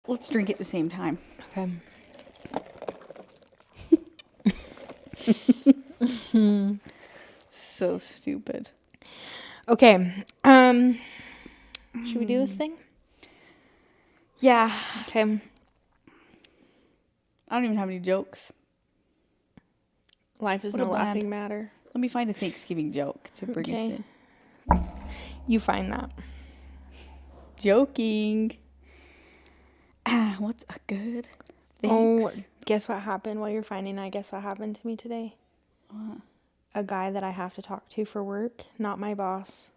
Let's drink at the same time. Okay. So stupid. Okay. Should we do this thing? Yeah. Okay. I don't even have any jokes. Life is What no a bland. laughing matter. Let me find a Thanksgiving joke to bring us in. You find that. Joking. What's a good Oh, thanks? guess what happened while you're finding that? Guess what happened to me today? What? A guy that I have to talk to for work, not my boss,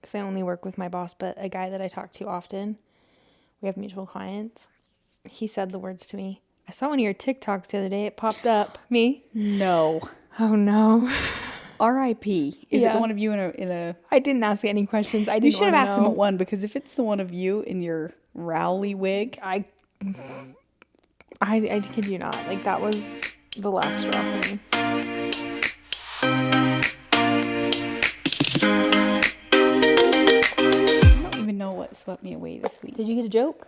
because I only work with my boss, but a guy that I talk to often. We have mutual clients. He said the words to me. I saw one of your TikToks the other day. It popped up. Me? No. Oh, no. R.I.P. Is it Yeah. the one of you in a... I didn't ask any questions. I didn't You should have wanna asked him know. what one, because if it's the one of you in your Rowley wig... I kid you not. Like, that was the last straw for me. I don't even know what swept me away this week. Did you get a joke?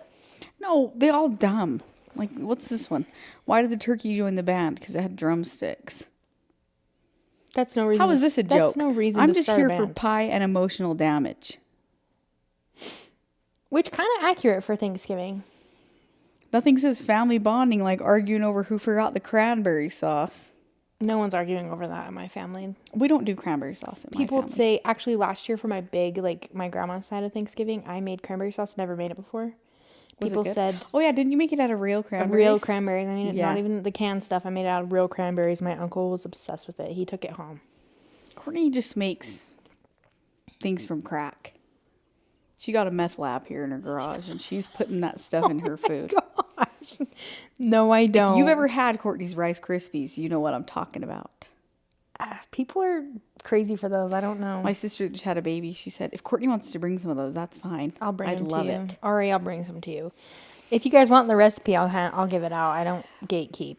No, they all dumb. Like, what's this one? Why did the turkey join the band? Because it had drumsticks. That's no reason. How is this a joke? That's no reason I'm to just start a here for band. pie and emotional damage. Which kind of accurate for Thanksgiving. Nothing says family bonding like arguing over who forgot the cranberry sauce. No one's arguing over that in my family. We don't do cranberry sauce in my People would family. say, actually last year for my big, like my grandma's side of Thanksgiving, I made cranberry sauce. Never made it before. Was it People good? said Oh yeah, didn't you make it out of real of cranberries? real cranberries. I mean, Yeah. not even the canned stuff. I made it out of real cranberries. My uncle was obsessed with it. He took it home. Courtney just makes things from crack. She got a meth lab here in her garage, and she's putting that stuff in her food. Gosh. No, I don't. If you've ever had Courtney's Rice Krispies, you know what I'm talking about. People are crazy for those. I don't know. My sister just had a baby. She said, if Courtney wants to bring some of those, that's fine. I'll bring I'd them love to you. it. Ari, I'll bring some to you. If you guys want the recipe, I'll give it out. I don't gatekeep.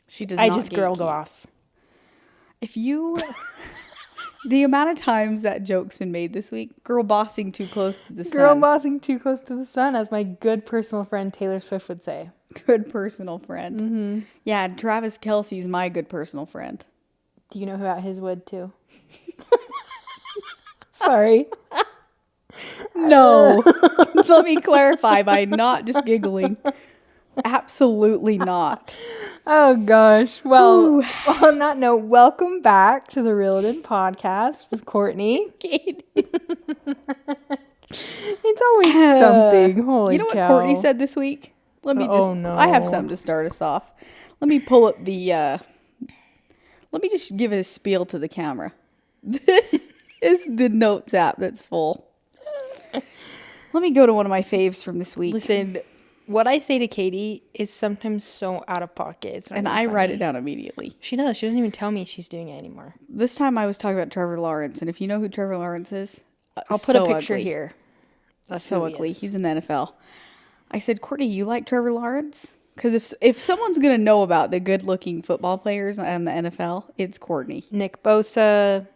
She does I not just girl gatekeep. boss. If you... The amount of times that joke's been made this week, girl bossing too close to the sun. Girl bossing too close to the sun, as my good personal friend Taylor Swift would say. Good personal friend. Mm-hmm. Yeah, Travis Kelce's my good personal friend. Do you know who out his would too? Sorry. No. Let me clarify by not just giggling. Absolutely not. Oh gosh. Well, on that note, welcome back to the Reeled In podcast with Courtney. Kaytee. It's always something. Holy You know cow. what Courtney said this week? Let me just... no. I have something to start us off. Let me pull up the... let me just give a spiel to the camera. This is the notes app that's full. Let me go to one of my faves from this week. Listen, what I say to Katie is sometimes so out of pocket. It's not And even I write funny. it down immediately. She does. She doesn't even tell me she's doing it anymore. This time I was talking about Trevor Lawrence. And if you know who Trevor Lawrence is... I'll put a so picture ugly. here. Of So who he ugly. is. He's in the NFL. I said, Courtney, you like Trevor Lawrence? Because if someone's going to know about the good-looking football players in the NFL, it's Courtney. Nick Bosa.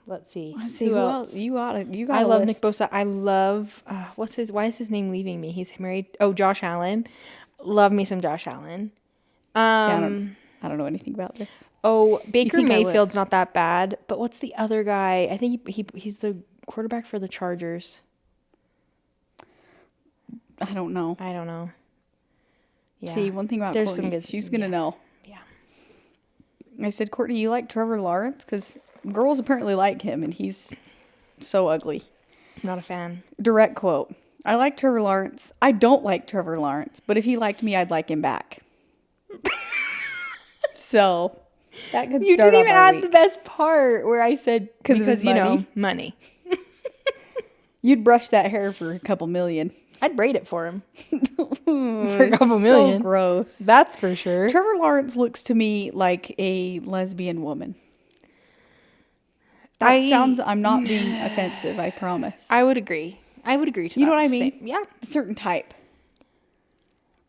Let's see. Who else? You got I a love list. Nick Bosa. I love why is his name leaving me? He's married. Oh, Josh Allen. Love me some Josh Allen. I don't know anything about this. Oh, Baker think I would? Mayfield's not that bad, but what's the other guy? I think he's the quarterback for the Chargers. I don't know. I don't know. Yeah. See, one thing about There's Courtney, some good- she's going to know. Yeah. I said, Courtney, you like Trevor Lawrence? Because girls apparently like him, and he's so ugly. Not a fan. Direct quote. I like Trevor Lawrence. I don't like Trevor Lawrence, but if he liked me, I'd like him back. So, that could You start didn't even off our add week. the best part where I said Because of his you know, money? money. You'd brush that hair for a couple million. I'd braid it for him. For a couple million. So gross. That's for sure. Trevor Lawrence looks to me like a lesbian woman. I'm not being offensive, I promise. I would agree. I would agree to You that. know what I mean? Yeah. A certain type.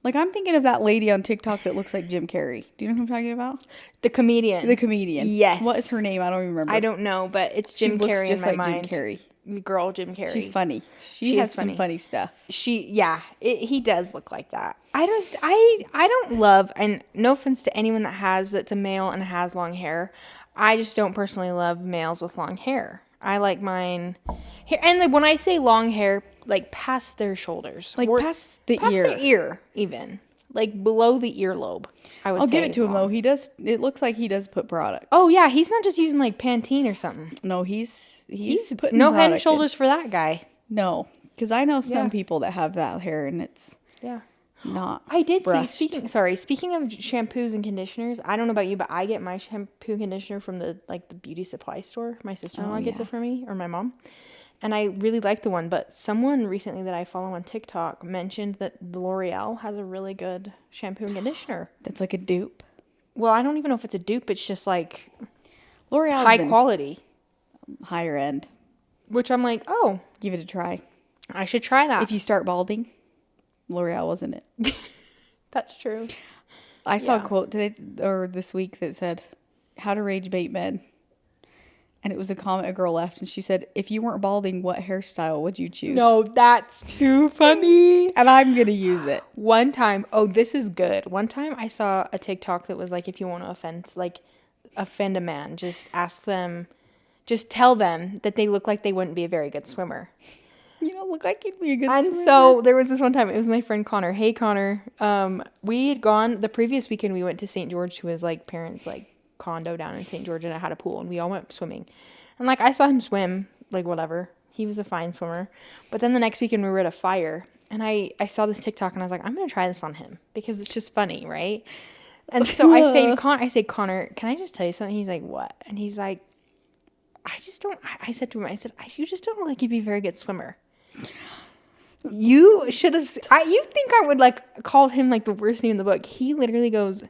Like, I'm thinking of that lady on TikTok that looks like Jim Carrey. Do you know who I'm talking about? The comedian. The comedian. Yes. What is her name? I don't even remember. I don't know, but it's She Jim looks Carrey just in my like mind. Jim Carrey. girl, Jim Carrey. She's funny. She She has is some funny. funny stuff. He does look like that. I don't love, and no offense to anyone that's a male and has long hair. I just don't personally love males with long hair. I like mine hair, and like when I say long hair, like past their shoulders, Like past the past ear. their ear, even like below the earlobe. I would I'll say give it is to him long. though. He does. It looks like he does put product. Oh yeah, he's not just using like Pantene or something. No, he's putting No head and product in. shoulders for that guy. No, because I know some Yeah. people that have that hair and it's Yeah. not. I did brushed. see, speaking of shampoos and conditioners, I don't know about you, but I get my shampoo and conditioner from the beauty supply store. My sister-in-law gets yeah. it for me, or my mom. And I really like the one, but someone recently that I follow on TikTok mentioned that the L'Oreal has a really good shampoo and conditioner. That's like a dupe. Well, I don't even know if it's a dupe, it's just like L'Oreal's high been quality, higher end. which I'm like, "Oh, Give it a try. I should try that." If you start balding, L'Oreal wasn't it? That's true. I saw a Yeah. quote today or this week that said, "How to rage bait men." And it was a comment a girl left, and she said, "If you weren't balding, what hairstyle would you choose?" No, that's too funny. And I'm gonna use it. One time, this is good. One time I saw a TikTok that was like, if you want to offend a man, just tell them that they look like they wouldn't be a very good swimmer. You don't look like you'd be a good And swimmer. so there was this one time, it was my friend Connor. Hey, Connor. We had gone, the previous weekend we went to St. George to his parents' condo down in St. George, and it had a pool, and we all went swimming. And I saw him swim, whatever. He was a fine swimmer. But then the next weekend we were at a fire, and I saw this TikTok, and I was like, I'm going to try this on him because it's just funny, right? And so I say, Connor, can I just tell you something? He's like, what? And he's like, I said to him, you just don't look like you'd be a very good swimmer. You should have, you think I would call him the worst name in the book. He literally goes,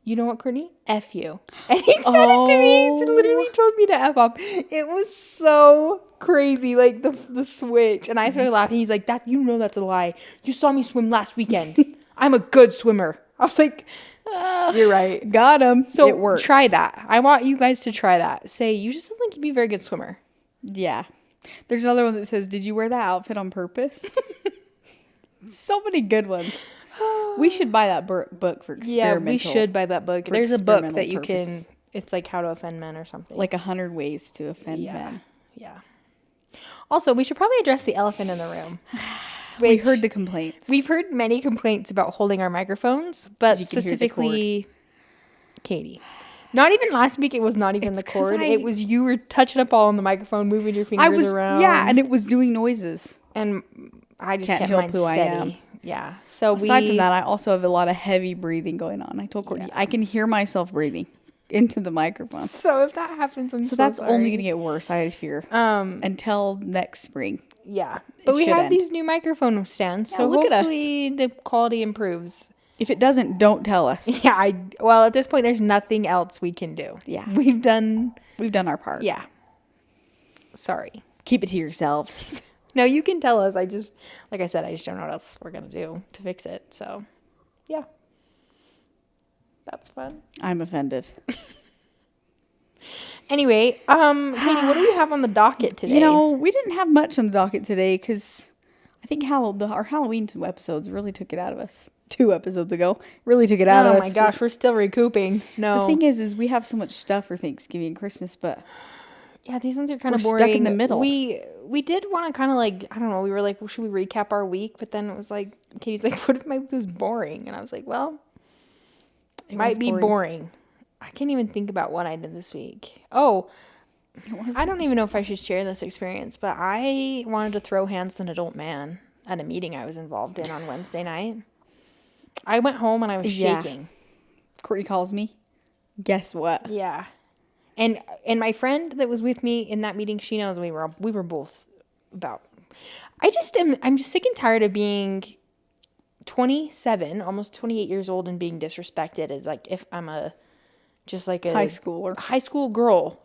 you know what, Courtney? F you. And he said it to me. He literally told me to F off. It was so crazy, the switch. And I started laughing. He's like, that's a lie. You saw me swim last weekend. I'm a good swimmer. I was like, you're right. Got him. So it works. try that. I want you guys to try that. Say, you just look like you'd be a very good swimmer. Yeah. There's another one that says, "Did you wear that outfit on purpose?" So many good ones. We should buy that book for experimental. Yeah, we should buy that book. There's a book that you purpose. can, it's like How to Offend Men or something. 100 Ways to Offend Men. Yeah. Also, we should probably address the elephant in the room. We heard the complaints. We've heard many complaints about holding our microphones, but You can hear the specifically Kaytee. Not even last week, it was not even It's the cord. 'cause It was you were touching up all on the microphone, moving your fingers around. Yeah, and it was doing noises. And I just Can't kept help mine who I am. steady. Yeah. So Aside from that, I also have a lot of heavy breathing going on. I told Courtney, I can hear myself breathing into the microphone. So if that happens, I'm so That's sorry. only going to get worse, I fear. Until next spring. Yeah. But we should have end. these new microphone stands, so look at us. hopefully the quality improves. If it doesn't, don't tell us. Yeah, well, at this point, there's nothing else we can do. Yeah. We've done our part. Yeah. Sorry. Keep it to yourselves. No, you can tell us. I just don't know what else we're going to do to fix it. So, yeah. That's fun. I'm offended. Anyway, Kaytee, what do we have on the docket today? We didn't have much on the docket today because I think our Halloween 2 episodes really took it out of us. 2 episodes ago, really took it out of us. Oh my gosh, we're still recouping. No. The thing is we have so much stuff for Thanksgiving and Christmas, but yeah, these ones are kind of we're boring. stuck in the middle. We did want to kind of I don't know, we were like, well, should we recap our week? But then it was like, Katie's like, what if my week was boring? And I was like, well, it might be boring. I can't even think about what I did this week. Oh, I don't even know if I should share this experience, but I wanted to throw hands with an adult man at a meeting I was involved in on Wednesday night. I went home and I was shaking. Courtney calls me. Guess what? Yeah. And my friend that was with me in that meeting, she knows we were both about. I'm just sick and tired of being 27, almost 28 years old and being disrespected as if I'm a high schooler. High school girl,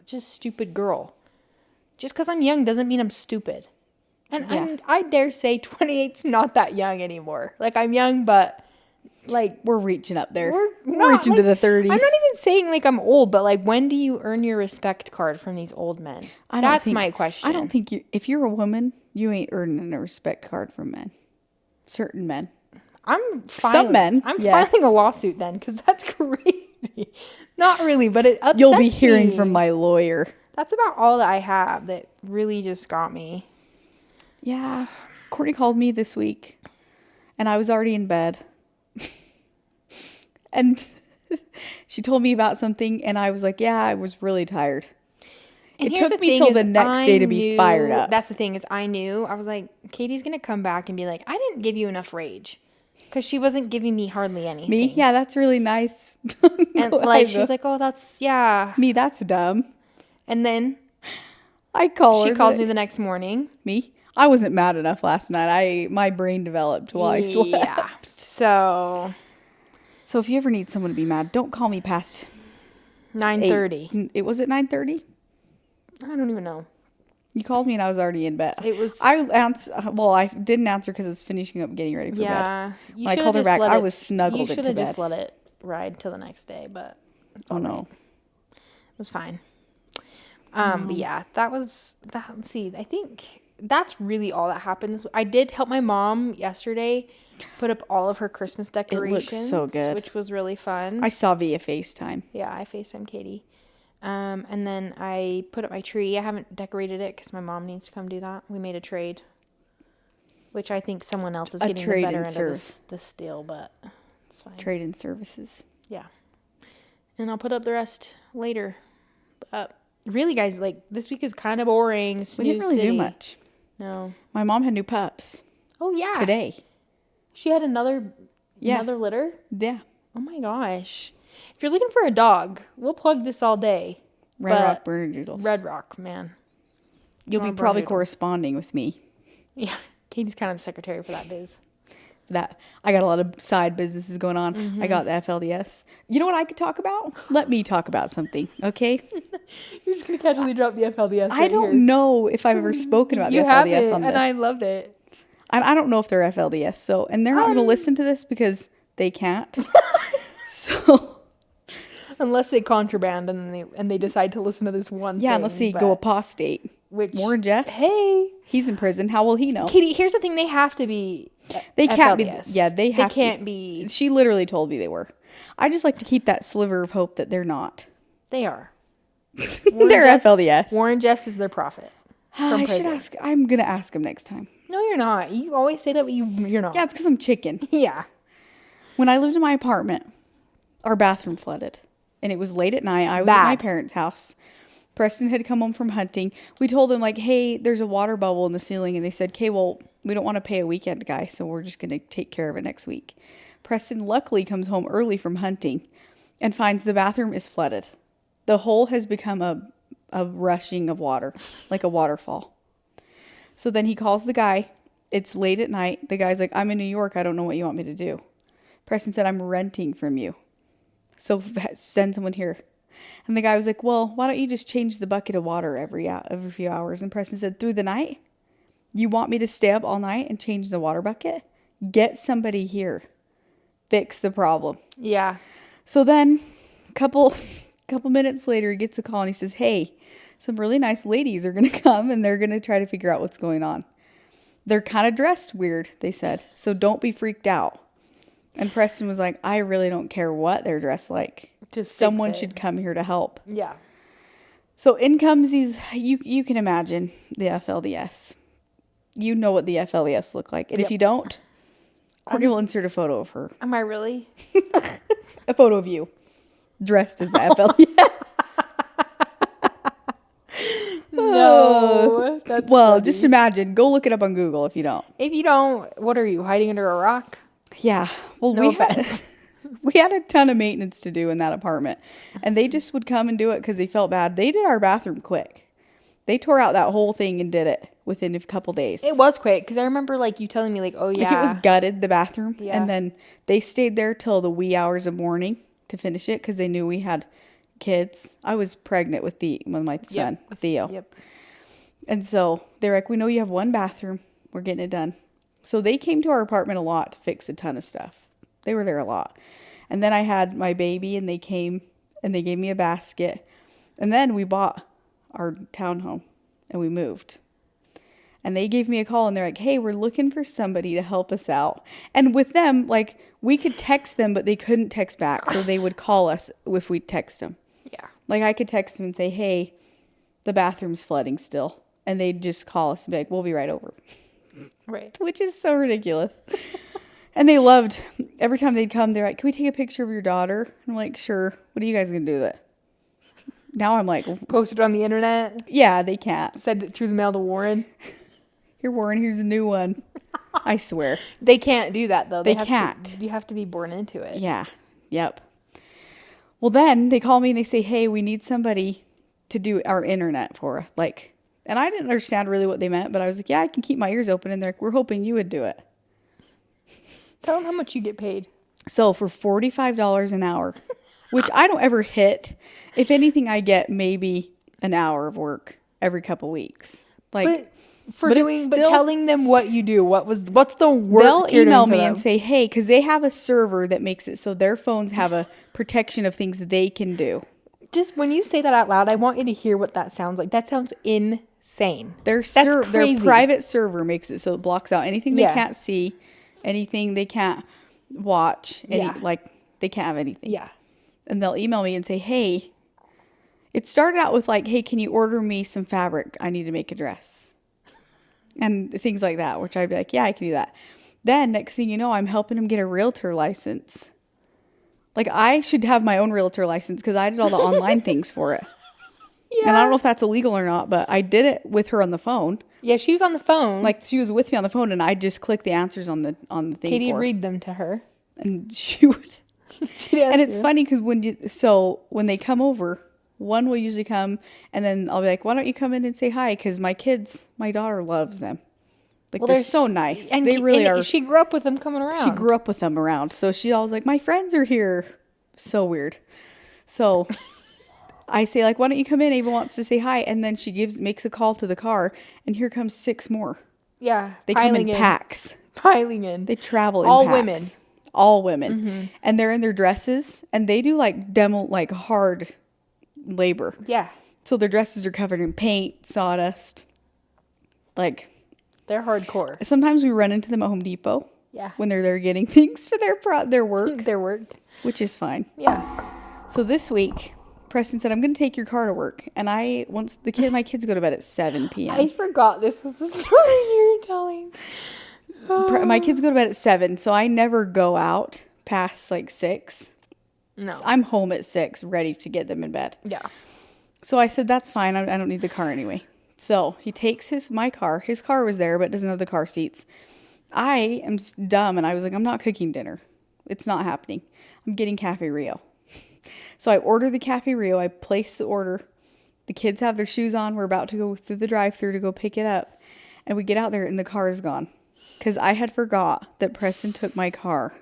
just stupid girl. Just because I'm young doesn't mean I'm stupid. And I dare say 28's not that young anymore. I'm young, but Like, We're reaching up there. We're We're not, reaching to like, the 30s. I'm not even saying like I'm old, but like when do you earn your respect card from these old men? That's my question. I don't think if you're a woman, you ain't earning a respect card from men. Certain men. I'm Some men, I'm yes. filing a lawsuit then because that's crazy. Not really, but it upsets You'll be hearing me. from my lawyer. That's about all that I have that really just got me. Yeah. Courtney called me this week and I was already in bed. And she told me about something and I was like, yeah, I was really tired. And it took me till the next day to be fired up. That's the thing is I was like, Katie's going to come back and be like, I didn't give you enough rage. Because she wasn't giving me hardly anything. Me? Yeah, that's really nice. And like, she was like, oh, yeah. Me, that's dumb. And then she calls me the next morning. Me? I wasn't mad enough last night. My brain developed while I slept. Yeah. So if you ever need someone to be mad, don't call me past 9:30. It was at 9:30? I don't even know. You called me and I was already in bed. It was. I didn't answer because I was finishing up getting ready for bed. Yeah. When I called her back, I was snuggled into bed. You should have just let it ride till the next day, but. Oh no. It was fine. But yeah, that was that. Let's see. I think that's really all that happened. I did help my mom yesterday put up all of her Christmas decorations. It looks so good. Which was really fun. I saw via FaceTime. Yeah, I FaceTime Katie. And then I put up my tree. I haven't decorated it because my mom needs to come do that. We made a trade, which I think someone else is getting the better end of this deal, but it's fine. Trade in services. Yeah. And I'll put up the rest later. But really, guys, like this week is kind of boring. We didn't really do much. No. My mom had new pups. Oh yeah. Today. She had another litter. Yeah. Oh my gosh. If you're looking for a dog, we'll plug this all day. Red Rock Bernedoodles. Red Rock, man. You'll be probably corresponding with me. Yeah. Katie's kind of the secretary for that biz. I got a lot of side businesses going on. Mm-hmm. I got the FLDS. You know what I could talk about? Let me talk about something, okay? You're just going to casually drop the FLDS I don't know if I've ever spoken about the FLDS on this. And I loved it. I don't know if they're FLDS, and they're not going to listen to this because they can't. So... Unless they contraband and they decide to listen to this one thing. Yeah, unless they go apostate. Which, Warren Jeffs. Hey. He's in prison. How will he know? Katie, here's the thing. They have to be They can't FLDS. be. Yeah, they can't be. She literally told me they were. I just like to keep that sliver of hope that they're not. They are. They're FLDS. Warren Jeffs is their prophet. I should ask. I'm going to ask him next time. No, you're not. You always say that, but you're not. Yeah, it's because I'm chicken. Yeah. When I lived in my apartment, our bathroom flooded. And it was late at night. I was at my parents' house. Preston had come home from hunting. We told them, like, hey, there's a water bubble in the ceiling. And they said, okay, well, we don't want to pay a weekend guy, so we're just going to take care of it next week. Preston luckily comes home early from hunting and finds the bathroom is flooded. The hole has become a rushing of water, like a waterfall. So then he calls the guy. It's late at night. The guy's like, I'm in New York. I don't know what you want me to do. Preston said, I'm renting from you. So send someone here. And the guy was like, well, why don't you just change the bucket of water every few hours? And Preston said, through the night? You want me to stay up all night and change the water bucket? Get somebody here. Fix the problem. Yeah. So then a couple minutes later, he gets a call and he says, hey, some really nice ladies are going to come and they're going to try to figure out what's going on. They're kind of dressed weird, they said. So don't be freaked out. And Preston was like, I really don't care what they're dressed like. Just someone should come here to help. Yeah. So in comes these, you can imagine the FLDS. You know what the FLDS look like. And if you don't, Courtney will insert a photo of her. Am I really? A photo of you dressed as the FLDS. No. That's funny. Just imagine. Go look it up on Google if you don't. If you don't, what are you, hiding under a rock? Yeah. Well, no offense. We had a ton of maintenance to do in that apartment. And they just would come and do it because they felt bad. They did our bathroom quick. They tore out that whole thing and did it within a couple days. It was quick because I remember like you telling me like, oh yeah. Like it was gutted, the bathroom. Yeah. And then they stayed there till the wee hours of morning to finish it because they knew we had kids. I was pregnant with my son, Theo. Yep. And so they're like, we know you have one bathroom. We're getting it done. So they came to our apartment a lot to fix a ton of stuff. They were there a lot. And then I had my baby, and they came and they gave me a basket. And then we bought our townhome and we moved. And they gave me a call and they're like, hey, we're looking for somebody to help us out. And with them, like, we could text them, but they couldn't text back. So they would call us if we text them. Yeah. Like, I could text them and say, hey, the bathroom's flooding still. And they'd just call us and be like, we'll be right over. Right. Which is so ridiculous. And they loved, every time they'd come, they're like, can we take a picture of your daughter? I'm like, sure. What are you guys going to do with it? Now I'm like, Post it on the internet. yeah, they can't. Send it through the mail to Warren. Here, Warren, here's a new one. I swear. They can't do that, though. They can't. You have to be born into it. Yeah. Yep. Well, then they call me and they say, hey, we need somebody to do our internet for us. Like, and I didn't understand really what they meant, but I was like, yeah, I can keep my ears open. And they're like, we're hoping you would do it. Tell them how much you get paid. So for $45 an hour, which I don't ever hit. If anything, I get maybe an hour of work every couple weeks. Like, but telling them what you do, what's the work? They'll email me and say, hey, because they have a server that makes it so their phones have a protection of things that they can do. Just when you say that out loud, I want you to hear what that sounds like. That sounds insane. Their private server makes it so it blocks out anything they can't see, anything they can't watch, like they can't have anything. Yeah. And they'll email me and say, hey, it started out with like, hey, can you order me some fabric? I need to make a dress. And things like that, which I'd be like, yeah, I can do that. Then next thing you know, I'm helping them get a realtor license. Like, I should have my own realtor license because I did all the online things for it. Yeah. And I don't know if that's illegal or not, but I did it with her on the phone. Yeah, she was on the phone. Like, she was with me on the phone, and I just clicked the answers on the thing. Kaytee would read them to her. And she would. And it's funny because when they come over, one will usually come, and then I'll be like, why don't you come in and say hi? Because my daughter loves them. Like, they're so nice. And they really are. She grew up with them coming around. She grew up with them around. So she always like, my friends are here. So weird. So I say, like, why don't you come in? Ava wants to say hi. And then she makes a call to the car, and here comes 6 more. Yeah. They come in packs. Piling in. They travel in all packs. Women. All women. Mm-hmm. And they're in their dresses, and they do like hard labor. Yeah. So their dresses are covered in paint, sawdust. Like, they're hardcore. Sometimes we run into them at Home Depot. Yeah. When they're there getting things for their work. Their work. Which is fine. Yeah. So this week, Preston said, I'm going to take your car to work. And my kids go to bed at 7 p.m. I forgot this was the story you were telling. My kids go to bed at 7, so I never go out past like 6. No. So I'm home at 6, ready to get them in bed. Yeah. So I said, that's fine. I don't need the car anyway. So he takes my car. His car was there, but doesn't have the car seats. I am dumb, and I was like, I'm not cooking dinner. It's not happening. I'm getting Cafe Rio. So I order the Cafe Rio. I place the order. The kids have their shoes on. We're about to go through the drive-thru to go pick it up. And we get out there, and the car is gone. Because I had forgot that Preston took my car.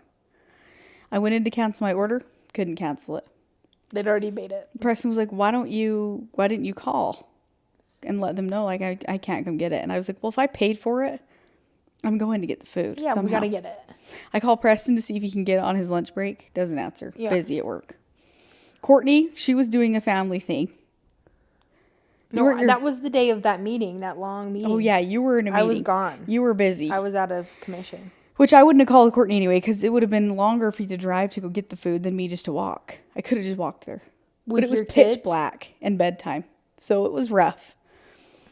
I went in to cancel my order. Couldn't cancel it. They'd already made it. Preston was like, why didn't you call and let them know, like, I can't come get it? And I was like, well, if I paid for it, I'm going to get the food. Yeah, somehow. We got to get it. I call Preston to see if he can get it on his lunch break. Doesn't answer. Yeah. Busy at work. Courtney, she was doing a family thing. No, that was the day of that meeting, that long meeting. Oh, yeah, you were in a meeting. I was gone. You were busy. I was out of commission. Which I wouldn't have called Courtney anyway, because it would have been longer for you to drive to go get the food than me just to walk. I could have just walked there. But it was pitch black and bedtime. So it was rough.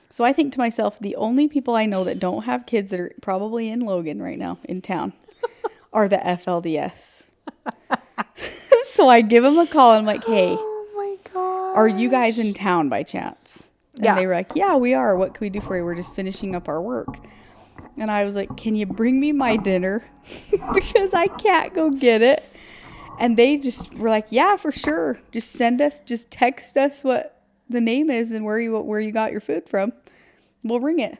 So I think to myself, the only people I know that don't have kids that are probably in Logan right now, in town, are the FLDS. So I give them a call and I'm like, hey, oh my God, are you guys in town by chance? And they were like, yeah, we are. What can we do for you? We're just finishing up our work. And I was like, can you bring me my dinner? Because I can't go get it. And they just were like, yeah, for sure. Just text us what the name is and where you got your food from. We'll bring it.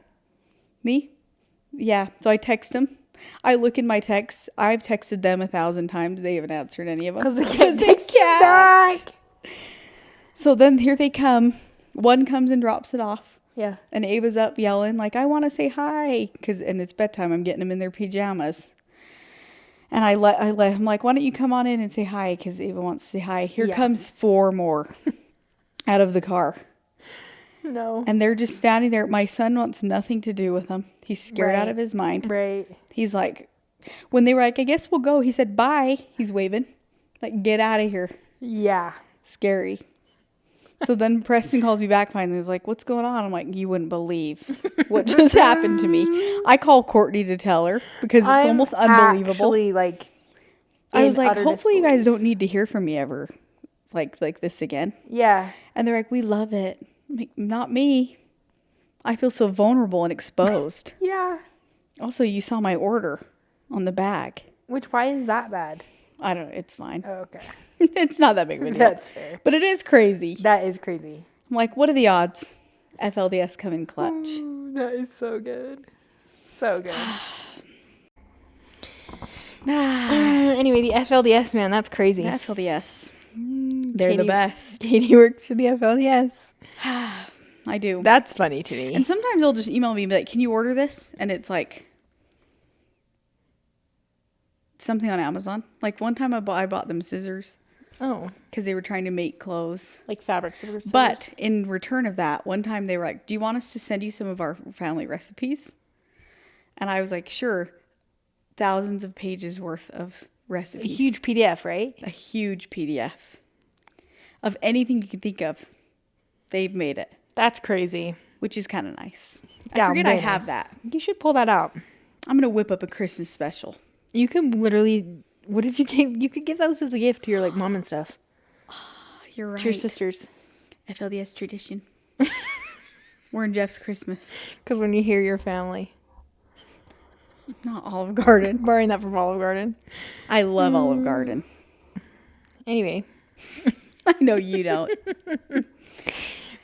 Me? Yeah. So I text them. I look in my texts. I've texted them 1,000 times. They haven't answered any of them. Because they can't text you back. So then here they come. One comes and drops it off. Yeah. And Ava's up yelling, like, I want to say hi. And it's bedtime. I'm getting them in their pajamas. And I'm like, why don't you come on in and say hi? Because Ava wants to say hi. Here comes 4 more out of the car. No. And they're just standing there. My son wants nothing to do with them. He's scared out of his mind. Right. He's like, when they were like, I guess we'll go. He said, bye. He's waving. Like, get out of here. Yeah. Scary. So then Preston calls me back finally. He's like, what's going on? I'm like, you wouldn't believe what just happened to me. I call Courtney to tell her because it's almost unbelievable. Actually, like, I was like, hopefully you guys don't need to hear from me ever like this again. Yeah. And they're like, we love it. I'm like, not me. I feel so vulnerable and exposed. Yeah. Also, you saw my order on the bag. Why is that bad? I don't know. It's fine. Oh, okay. It's not that big of a deal. That's fair. But it is crazy. That is crazy. I'm like, what are the odds? FLDS come in clutch. Ooh, that is so good. So good. Anyway, the FLDS, man, that's crazy. The FLDS. They're the best. Kaytee works for the FLDS. I do. That's funny to me. And sometimes they'll just email me and be like, can you order this? And it's like something on Amazon. Like one time I bought them scissors. Oh. Because they were trying to make clothes. Like fabric scissors. But in return of that, one time they were like, do you want us to send you some of our family recipes? And I was like, sure. Thousands of pages worth of recipes. A huge PDF, right? A huge PDF. Of anything you can think of. They've made it. That's crazy. Which is kind of nice. Yeah, I forget I have that. You should pull that out. I'm going to whip up a Christmas special. You could literally... What if you could give those as a gift to your like mom and stuff? You're right. To your sisters. FLDS tradition. We're in Jeff's Christmas. Because when you hear your family. Not Olive Garden. Borrowing that from Olive Garden. I love Olive Garden. Anyway. I know you don't.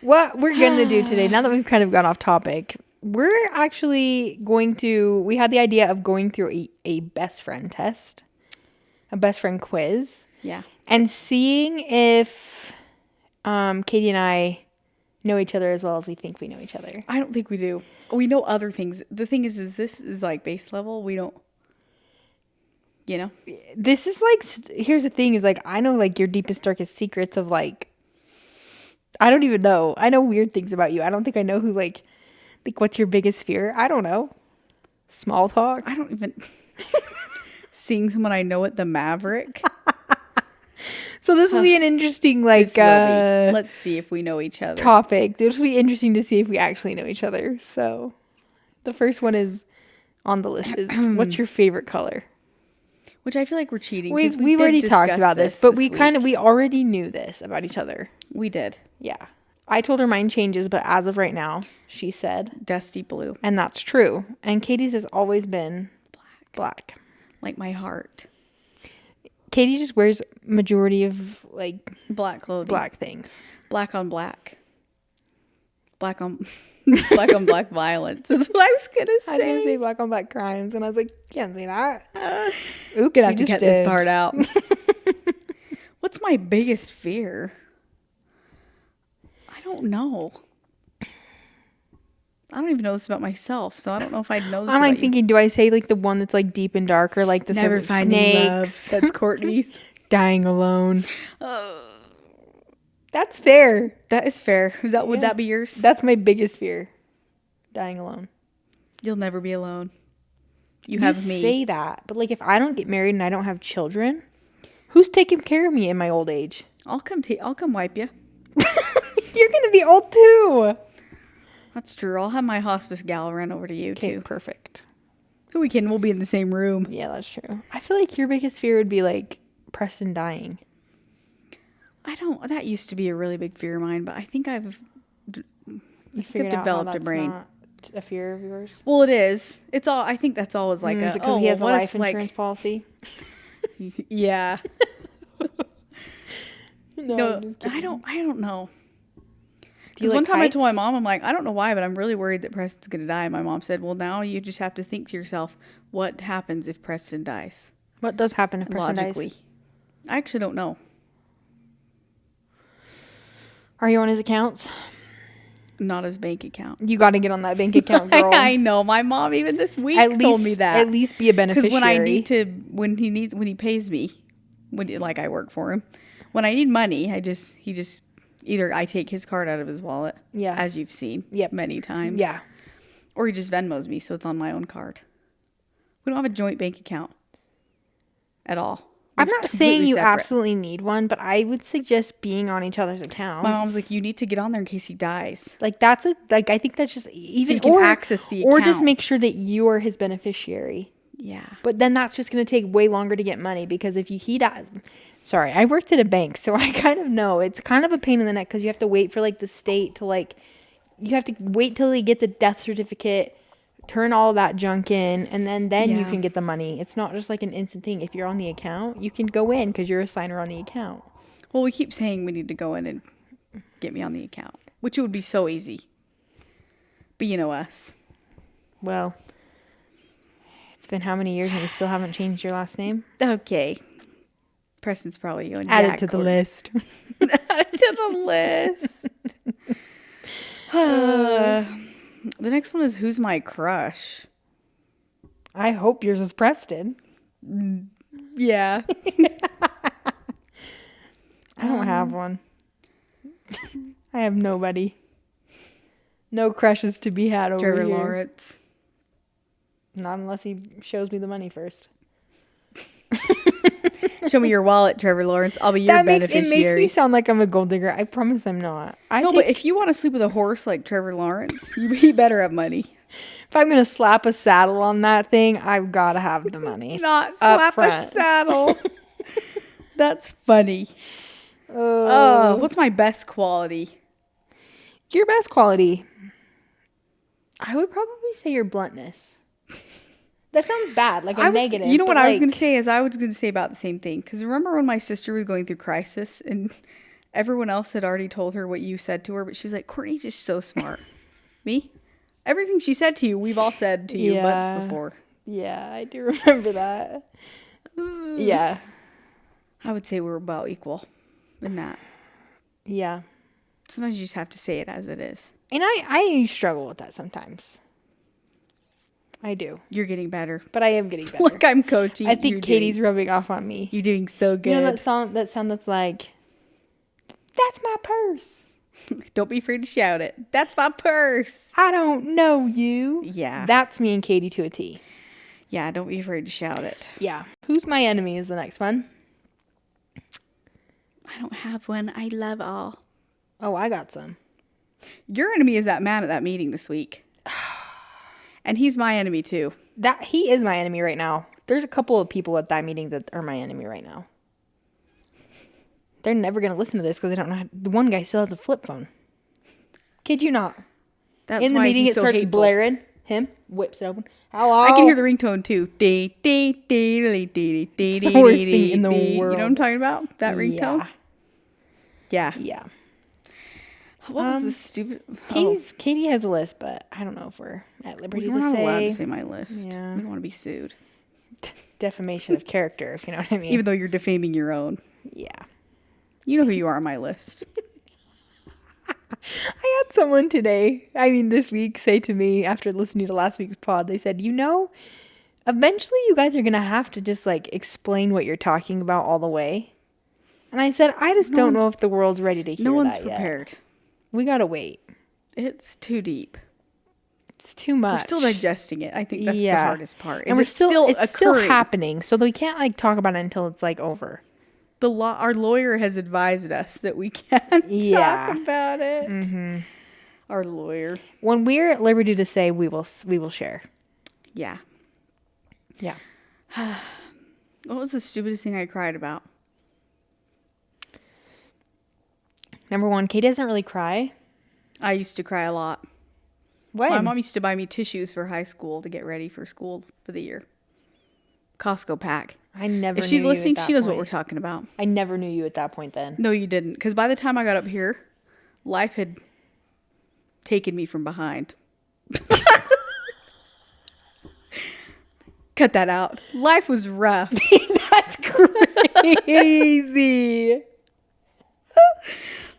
What we're going to do today, now that we've kind of gone off topic, we're actually we had the idea of going through a best friend test. A best friend quiz. Yeah. And seeing if Kaytee and I know each other as well as we think we know each other. I don't think we do. We know other things. The thing is this is like base level. We don't, you know? This is like, here's the thing is like, I know like your deepest, darkest secrets of like, I don't even know. I know weird things about you. I don't think I know who like what's your biggest fear? I don't know. Small talk? I don't even... Seeing someone I know at the Maverick. So this will be an interesting, like, let's see if we know each other. Topic. This will be interesting to see if we actually know each other. So the first one is on the list is, what's your favorite color? Which I feel like we're cheating. We've already talked about this, but we already knew this about each other. We did. Yeah. I told her mine changes, but as of right now, she said dusty blue. And that's true. And Kaytee's has always been black. Like my heart. Kaytee just wears majority of like black clothing. Black things. Black on black. Black on black violence is what I was going to say. I was going to say black on black crimes. And I was like, can't say that. Oops, gonna have to cut this part out. What's my biggest fear? I don't know. I don't even know this about myself, so I don't know if I'd know this. I'm like thinking, do I say like the one that's like deep and dark, or like the never finding love? That's Courtney's. Dying alone. That's fair. That is fair. Would that be yours? That's my biggest fear. Dying alone. You'll never be alone. You have me. Say that, but like if I don't get married and I don't have children, who's taking care of me in my old age? I'll come wipe you. You're gonna be old too. That's true. I'll have my hospice gal run over to you too. Perfect. We'll be in the same room. Yeah, that's true. I feel like your biggest fear would be like Preston dying. That used to be a really big fear of mine, but I think I've developed a brain. Not a fear of yours? Well, it is. It's all, I think that's always like because he has a life insurance policy? Yeah. No, I don't know. Because one time I told my mom, I'm like, I don't know why, but I'm really worried that Preston's going to die. And my mom said, well, now you just have to think to yourself, what happens if Preston dies? What does happen if Preston dies? I actually don't know. Are you on his accounts? Not his bank account. You got to get on that bank account, girl. I know. My mom even this week told me that. At least be a beneficiary. Because when he pays me, like I work for him, when I need money, he just either I take his card out of his wallet, as you've seen, many times, or he just Venmos me, so it's on my own card. We don't have a joint bank account at all. I'm not saying you absolutely need one, but I would suggest being on each other's accounts. My mom's like, you need to get on there in case he dies. Like I think that's just even so you can access the account. Or just make sure that you are his beneficiary. Yeah. But then that's just going to take way longer to get money because if he died. Sorry, I worked at a bank, so I kind of know. It's kind of a pain in the neck because you have to wait for like the state to you have to wait till they get the death certificate, turn all that junk in, and then you can get the money. It's not just like an instant thing. If you're on the account, you can go in because you're a signer on the account. Well, we keep saying we need to go in and get me on the account, which would be so easy. But you know us. Well, it's been how many years and you still haven't changed your last name? Okay. Preston's probably going add it to the list. Add it to the list. The next one is who's my crush? I hope yours is Preston. Yeah. I don't have one. I have nobody. No crushes to be had over Trevor here. Lawrence. Not unless he shows me the money first. Show me your wallet, Trevor Lawrence. I'll be your beneficiary. It makes me sound like I'm a gold digger. I promise I'm not. But if you want to sleep with a horse like Trevor Lawrence, he better have money. If I'm going to slap a saddle on that thing, I've got to have the money. Not slap a saddle. That's funny. Oh, what's my best quality? Your best quality? I would probably say your bluntness. That sounds bad, like negative. You know what I was going to say is I was going to say about the same thing. Because remember when my sister was going through crisis and everyone else had already told her what you said to her, but she was like, Courtney's just so smart. Me? Everything she said to you, we've all said to you months before. Yeah, I do remember that. Yeah. I would say we're about equal in that. Yeah. Sometimes you just have to say it as it is. And I struggle with that sometimes. I do. You're getting better. But I am getting better. Like I'm coaching. I think Katie's rubbing off on me. You're doing so good. You know that sound that's like, that's my purse. Don't be afraid to shout it. That's my purse. I don't know you. Yeah. That's me and Kaytee to a T. Yeah, don't be afraid to shout it. Yeah. Who's my enemy is the next one. I don't have one. I love all. Oh, I got some. Your enemy is that man at that meeting this week. And he's my enemy too. He is my enemy right now. There's a couple of people at that meeting that are my enemy right now. They're never going to listen to this because they don't know the one guy still has a flip phone. Kid you not. That's in the why meeting, it so starts hateful. blaring. Him whips it open. Hello. I can hear the ringtone too. The worst thing in the world. You know what I'm talking about? That ringtone? Yeah. What was the stupid... Kaytee has a list, but I don't know if we're at liberty to say. We're not allowed to say my list. Yeah. We don't want to be sued. Defamation of character, if you know what I mean. Even though you're defaming your own. Yeah. You know who you are on my list. I had someone this week say to me after listening to last week's pod, they said, eventually you guys are going to have to just explain what you're talking about all the way. And I said, I just don't know if the world's ready to hear that yet. No one's prepared. We got to wait. It's too deep. It's too much. We're still digesting it. I think that's the hardest part. And it's still happening. So we can't talk about it until it's over. Our lawyer has advised us that we can't talk about it. Mm-hmm. Our lawyer. When we're at liberty to say, we will share. Yeah. Yeah. What was the stupidest thing I cried about? Number one, Kaytee doesn't really cry. I used to cry a lot. When? My mom used to buy me tissues for high school to get ready for school for the year. Costco pack. I never knew If she's listening, she knows point. what we're talking about. I never knew you at that point then. No, you didn't. Because by the time I got up here, life had taken me from behind. Cut that out. Life was rough. That's crazy.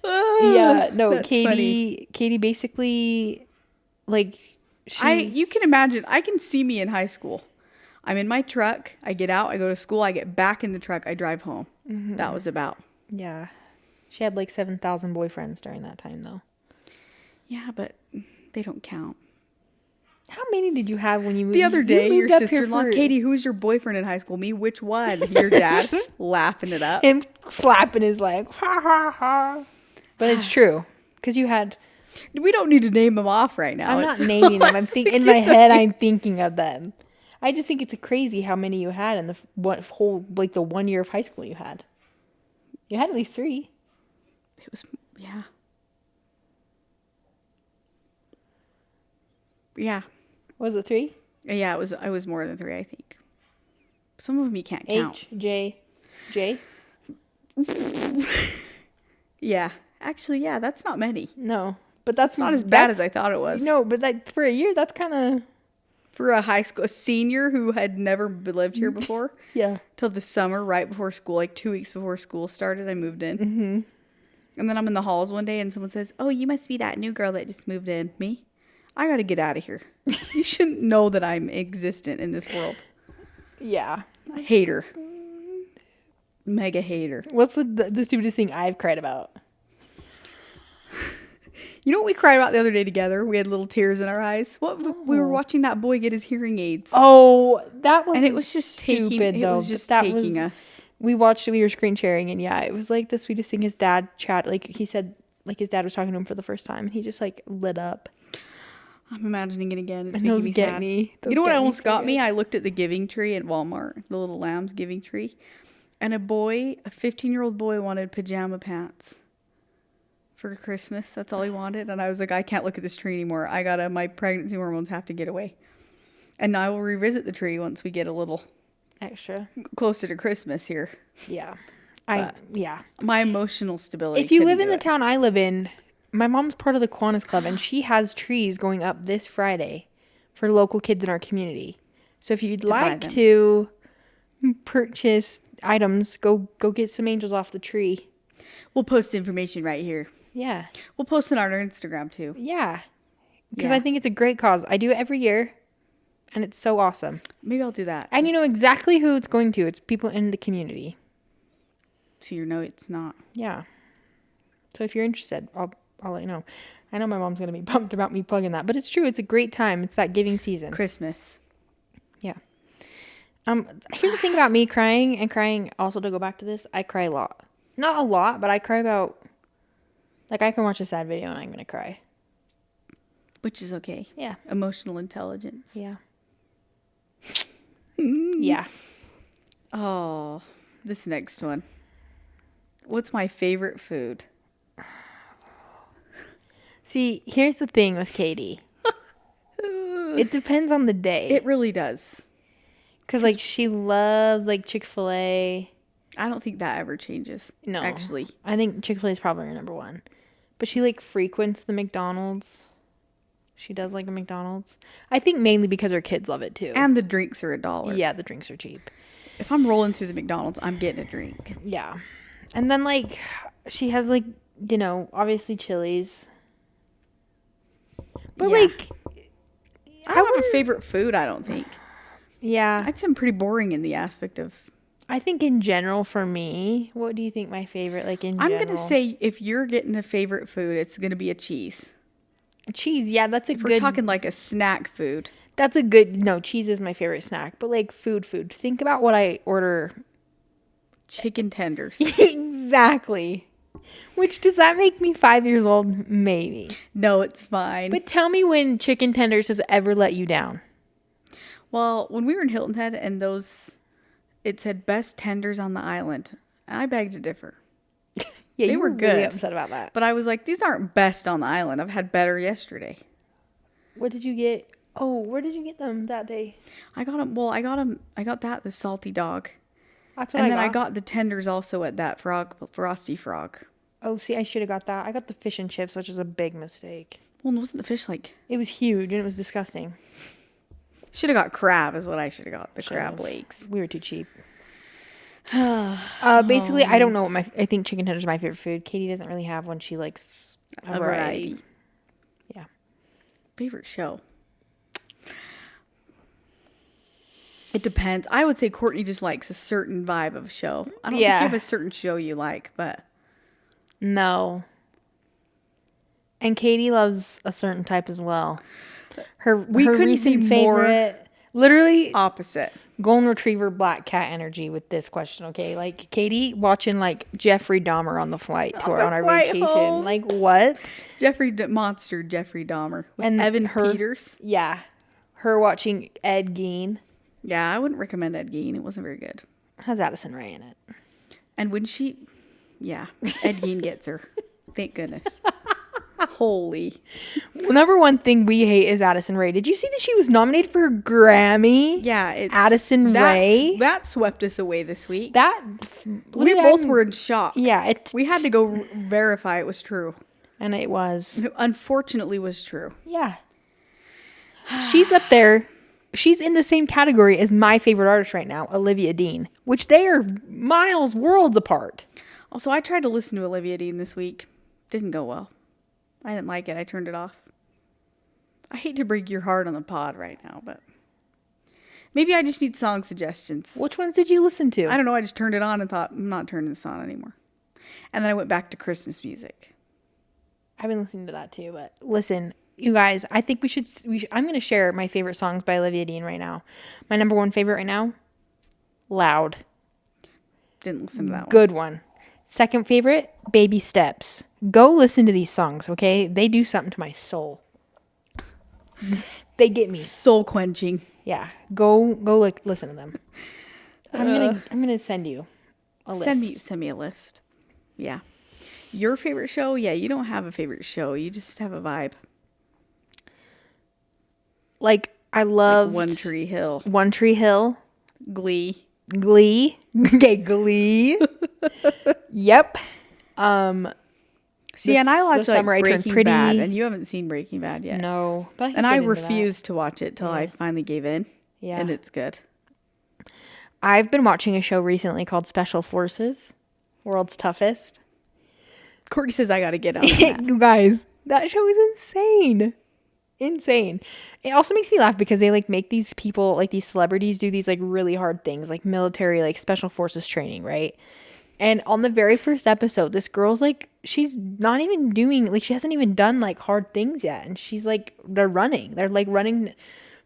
Yeah, no, That's funny. Kaytee basically, like, You can imagine, I can see me in high school. I'm in my truck, I get out, I go to school, I get back in the truck, I drive home. That was about. Yeah. She had like 7,000 boyfriends during that time, though. Yeah, but they don't count. How many did you have when you moved? The other day, your moved up here sister-in-law, Kaytee, who's your boyfriend in high school? Me, which one? Your dad, laughing it up. Him slapping his leg. Ha, ha, ha. But it's true. Because you had... We don't need to name them off right now. I'm not naming them. I'm thinking in my head, I'm thinking of them. I just think it's crazy how many you had in the the 1 year of high school you had. You had at least 3. It was, yeah. Yeah. Was it 3? Yeah, I was more than 3, I think. Some of them you can't count. J. Yeah. Actually, yeah, that's not many. No. But that's not as bad as I thought it was. No, but like for a year, that's kind of... For a senior who had never lived here before. Yeah. Till the summer, right before school, like 2 weeks before school started, I moved in. Mm-hmm. And then I'm in the halls one day and someone says, "Oh, you must be that new girl that just moved in." Me? I got to get out of here. You shouldn't know that I'm existent in this world. Yeah. Hater. Mega hater. What's the stupidest thing I've cried about? You know what we cried about the other day together? We had little tears in our eyes. We were watching that boy get his hearing aids. Oh, that was... And it was just taking us. We were screen sharing, and yeah, it was like the sweetest thing. His dad he said, like his dad was talking to him for the first time, and he just like lit up. I'm imagining it again. It's and making me sad. You know what almost got me? I looked at the giving tree at Walmart, the little lambs giving tree, and a 15-year-old boy wanted pajama pants for Christmas. That's all he wanted. And I was like, I can't look at this tree anymore. My pregnancy hormones have to get away. And I will revisit the tree once we get a little extra closer to Christmas here. Yeah. My emotional stability. If you live in the town I live in, my mom's part of the Kiwanis Club, and she has trees going up this Friday for local kids in our community. So if you'd like to purchase items, go get some angels off the tree. We'll post the information right here. Yeah. We'll post it on our Instagram too. Yeah. Because I think it's a great cause. I do it every year, and it's so awesome. Maybe I'll do that. And you know exactly who it's going to. It's people in the community. So you know it's not. Yeah. So if you're interested, I'll let you know. I know my mom's going to be pumped about me plugging that, but it's true. It's a great time. It's that giving season. Christmas. Yeah. Here's the thing about me crying. Also, to go back to this, I cry a lot. Not a lot, but I cry about... Like, I can watch a sad video and I'm going to cry. Which is okay. Yeah. Emotional intelligence. Yeah. Yeah. Oh, this next one. What's my favorite food? See, here's the thing with Kaytee. It depends on the day. It really does. Because, like, she loves, like, Chick-fil-A. I don't think that ever changes. No. Actually. I think Chick-fil-A is probably her number one. But she, like, frequents the McDonald's. She does like a McDonald's. I think mainly because her kids love it, too. And the drinks are $1. Yeah, the drinks are cheap. If I'm rolling through the McDonald's, I'm getting a drink. Yeah. And then, like, she has, like, you know, obviously Chili's. But, like... I don't have a favorite food, I don't think. Yeah. I'd say I'm pretty boring in the aspect of... I think in general for me, what do you think my favorite, like, in general? I'm going to say if you're getting a favorite food, it's going to be a cheese. A cheese, yeah, that's a if good... we're talking like a snack food. That's a good... No, cheese is my favorite snack. But, like, food. Think about what I order. Chicken tenders. Exactly. Which, does that make me 5 years old? Maybe. No, it's fine. But tell me when chicken tenders has ever let you down. Well, when we were in Hilton Head and it said best tenders on the island, I beg to differ. Yeah, they were good. Really upset about that. But I was like, these aren't best on the island. I've had better yesterday. What did you get? Oh, where did you get them that day? I got them. Well, I got the salty dog. That's what I got the tenders also at that Frosty Frog. Oh, see, I should have got that. I got the fish and chips, which is a big mistake. Well, wasn't the fish like... It was huge and it was disgusting. Should have got crab is what I should have got. The crab legs. We were too cheap. Basically, I don't know what I think chicken tenders are my favorite food. Kaytee doesn't really have one. She likes a variety. Yeah. Favorite show? It depends. I would say Courtney just likes a certain vibe of show. I don't think you have a certain show you like, but... No. And Kaytee loves a certain type as well. Her recent favorite... Literally... opposite. Golden Retriever Black Cat energy with this question, okay? Like, Kaytee watching, like, Jeffrey Dahmer on the flight tour on our vacation. Home. Like, what? Jeffrey Dahmer. With and Evan Peters. Yeah. Her watching Ed Gein. Yeah, I wouldn't recommend Ed Gein. It wasn't very good. Has Addison Rae in it. And when she... Yeah, Ed Gein gets her. Thank goodness. Holy. Number one thing we hate is Addison Rae. Did you see that she was nominated for a Grammy? Yeah, it's... Addison Rae. That swept us away this week. We both were in shock. Yeah. We had to go verify it was true. And it was. It unfortunately was true. Yeah. She's up there. She's in the same category as my favorite artist right now, Olivia Dean, which they are worlds apart. Also, I tried to listen to Olivia Dean this week. Didn't go well. I didn't like it. I turned it off. I hate to break your heart on the pod right now, but maybe I just need song suggestions. Which ones did you listen to? I don't know. I just turned it on and thought, I'm not turning this on anymore. And then I went back to Christmas music. I've been listening to that too, but listen, you guys, I think we should I'm going to share my favorite songs by Olivia Dean right now. My number one favorite right now, Loud. Didn't listen to that one. Good one. Second favorite, Baby Steps. Go listen to these songs, okay? They do something to my soul. They get me. Soul quenching. Yeah. Go like listen to them. I'm gonna send you a list. Send me a list. Yeah. Your favorite show? Yeah, you don't have a favorite show. You just have a vibe. Like, I love... Like One Tree Hill. One Tree Hill. Glee. Okay, Glee. Yep. See, and I watch like Breaking Bad, and you haven't seen Breaking Bad yet. No. But I refused to watch it till I finally gave in. Yeah. And it's good. I've been watching a show recently called Special Forces, World's Toughest. Courtney says I got to get on that. You guys, that show is insane. Insane. It also makes me laugh because they like make these people, like these celebrities, do these like really hard things, like military, like special forces training, right? And on the very first episode, this girl's like, she's not even doing, like, she hasn't even done like hard things yet. And she's like, they're like running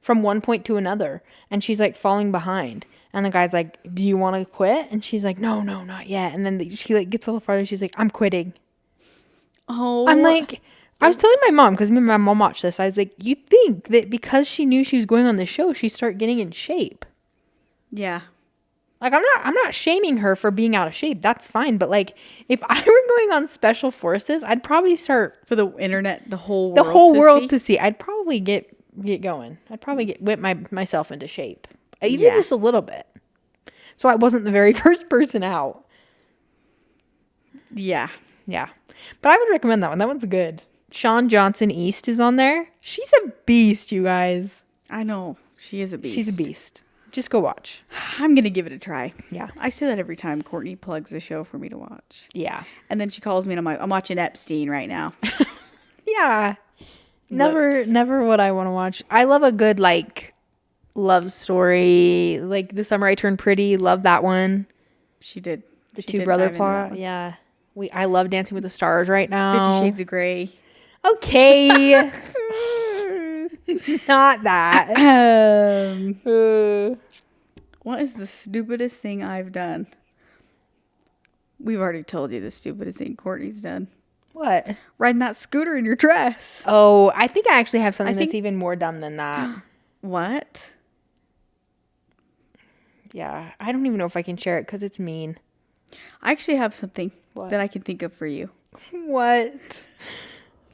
from one point to another. And she's like falling behind. And the guy's like, do you want to quit? And she's like, no, not yet. And then she like gets a little farther. She's like, I'm quitting. Oh, I'm like, I was telling my mom, because me and my mom watched this. I was like, you'd think that because she knew she was going on this show, she'd start getting in shape. Yeah. Like, I'm not shaming her for being out of shape. That's fine. But like, if I were going on Special Forces, I'd probably start for the internet, the whole world to see. I'd probably get going. I'd probably whip myself into shape, even just a little bit. So I wasn't the very first person out. Yeah. But I would recommend that one. That one's good. Shawn Johnson East is on there. She's a beast, you guys. I know. She is a beast. She's a beast. Just go watch. I'm going to give it a try. Yeah. I say that every time Courtney plugs a show for me to watch. Yeah. And then she calls me and I'm like, I'm watching Epstein right now. Yeah. Never what I want to watch. I love a good, like, love story. Like, The Summer I Turned Pretty. Love that one. She did. The two brother plot. Yeah. I love Dancing with the Stars right now. 50 Shades of Grey. Okay. Not that. What is the stupidest thing I've done? We've already told you the stupidest thing Courtney's done. What? Riding that scooter in your dress. Oh, I think I actually have something that's even more dumb than that. What? Yeah. I don't even know if I can share it because it's mean. I actually have something that I can think of for you. What?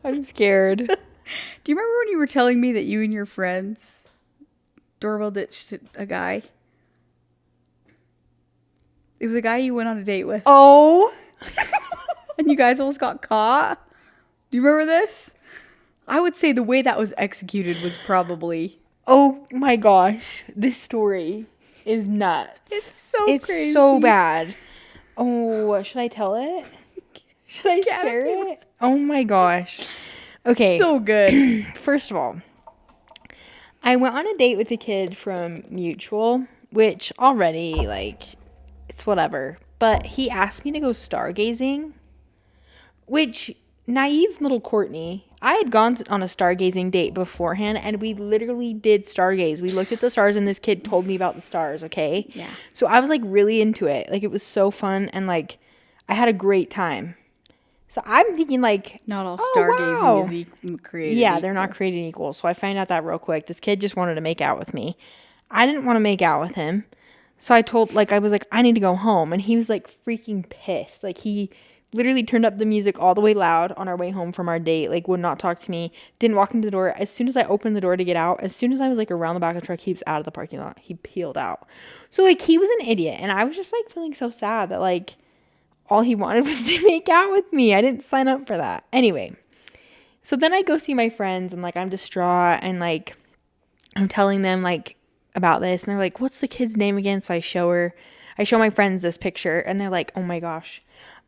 I'm scared. Do you remember when you were telling me that you and your friends doorbell ditched a guy? It was a guy you went on a date with. Oh. And you guys almost got caught? Do you remember this? I would say the way that was executed was probably... Oh my gosh. This story. is nuts. It's so It's crazy. so bad. Oh, should I tell it? Should I share it? Oh my gosh. Okay. So good. First of all, I went on a date with a kid from Mutual, which already, like, it's whatever. But he asked me to go stargazing, which, naive little Courtney, I had gone on a stargazing date beforehand, and we literally did stargaze. We looked at the stars, and this kid told me about the stars, okay? Yeah. So I was, like, really into it. Like, it was so fun, and, like, I had a great time. So I'm thinking, like, Not all oh, stargazing wow. is created. Yeah, they're not created equal. So I find out that real quick. This kid just wanted to make out with me. I didn't want to make out with him. So I was like, I need to go home. And he was like freaking pissed. Like he literally turned up the music all the way loud on our way home from our date. Like would not talk to me. Didn't walk into the door. As soon as I opened the door to get out, as soon as I was like around the back of the truck, he was out of the parking lot. He peeled out. So like he was an idiot. And I was just like feeling so sad that like all he wanted was to make out with me. I didn't sign up for that. Anyway. So then I go see my friends and like I'm distraught and like I'm telling them like about this and they're like, what's the kid's name again? So I show my friends this picture and they're like, oh my gosh,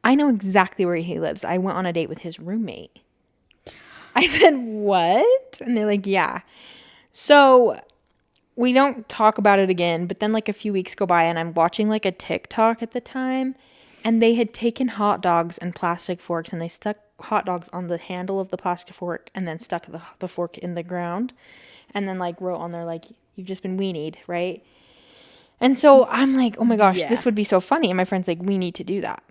I know exactly where he lives. I went on a date with his roommate. I said, what? And they're like, yeah. So we don't talk about it again, but then like a few weeks go by and I'm watching like a TikTok at the time and they had taken hot dogs and plastic forks and they stuck hot dogs on the handle of the plastic fork and then stuck the fork in the ground and then like wrote on there like, you've just been weenied, right? And so I'm like, oh my gosh, this would be so funny. And my friend's like, we need to do that.